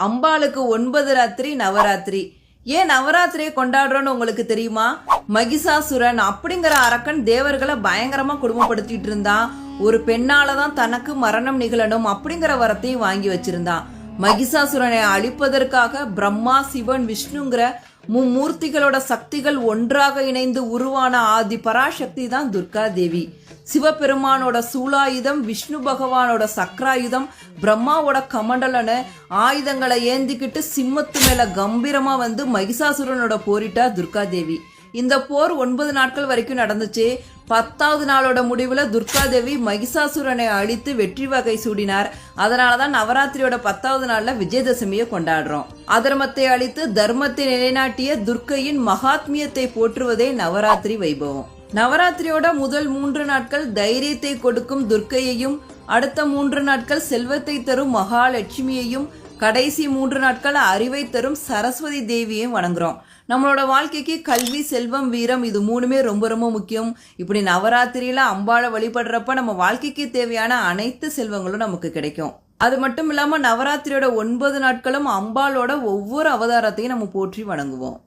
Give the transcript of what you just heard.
அம்பாளுக்கு 9 ராத்திரி நவராத்திரி. ஏன் நவராத்திரியை கொண்டாடுறோன்னு உங்களுக்கு தெரியுமா? மகிஷாசுரன் அப்படிங்கிற அரக்கன் தேவர்களை பயங்கரமா குடும்பப்படுத்திட்டு இருந்தான். ஒரு பெண்ணாலதான் தனக்கு மரணம் நிகழணும் அப்படிங்கிற வரத்தையும் வாங்கி வச்சிருந்தான். மகிஷாசுரனை அழிப்பதற்காக பிரம்மா, சிவன், விஷ்ணுங்கிற மும்மூர்த்திகளோட சக்திகள் ஒன்றாக இணைந்து உருவான ஆதி பராசக்தி தான் துர்கா தேவி. சிவபெருமானோட சூலாயுதம், விஷ்ணு பகவானோட சக்கராயுதம், பிரம்மாவோட கமண்டலன ஆயுதங்களை ஏந்திக்கிட்டு சிம்மத்து மேல கம்பீரமா வந்து மகிஷாசுரனோட போரிட்டா துர்கா தேவி. இந்த போர் 9 நாட்கள் வரைக்கும் நடந்துச்சு. 10வது நாளோட முடிவுல துர்கா தேவி மகிஷாசுரனை அழித்து வெற்றி வகை சூடினார். அதனாலதான் நவராத்திரியோட 10வது நாள்ல விஜயதசமியை கொண்டாடுறோம். அதர்மத்தை அழித்து தர்மத்தை நிலைநாட்டிய துர்க்கையின் மகாத்மியத்தை போற்றுவதே நவராத்திரி வைபவம். நவராத்திரியோட முதல் 3 நாட்கள் தைரியத்தை கொடுக்கும் துர்க்கையையும், அடுத்த 3 நாட்கள் செல்வத்தை தரும் மகாலட்சுமியையும், கடைசி 3 நாட்கள் அறிவை தரும் சரஸ்வதி தேவியையும் வணங்குறோம். நம்மளோட வாழ்க்கைக்கு கல்வி, செல்வம், வீரம் இது 3மே ரொம்ப ரொம்ப முக்கியம். இப்படி நவராத்திரியில அம்பாளை வழிபடுறப்ப நம்ம வாழ்க்கைக்கு தேவையான அனைத்து செல்வங்களும் நமக்கு கிடைக்கும். அது மட்டும் இல்லாம நவராத்திரியோட 9 நாட்களும் அம்பாளோட ஒவ்வொரு அவதாரத்தையும் நம்ம போற்றி வணங்குவோம்.